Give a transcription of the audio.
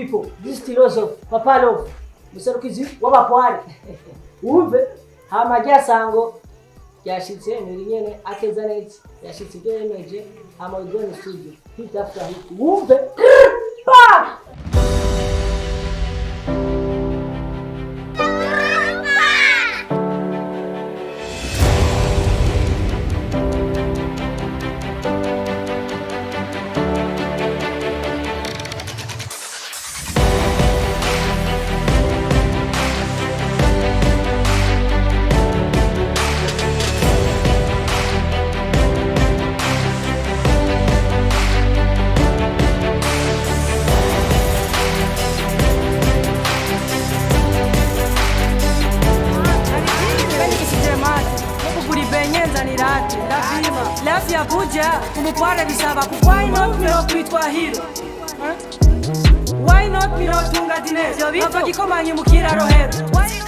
people, this Stylozoff, Papa Love, muserukizi w'abapwari. Wumve hama sango yashitse muri nyene akeza neza yashitse ibyo yemeje hama igoni studio hit after hit. Wumve bam. Lafi ya buja, umupware bisaba why not mero kwitwa hero? Why not mero tunga dinero? Bava gikomanye mukira rohero.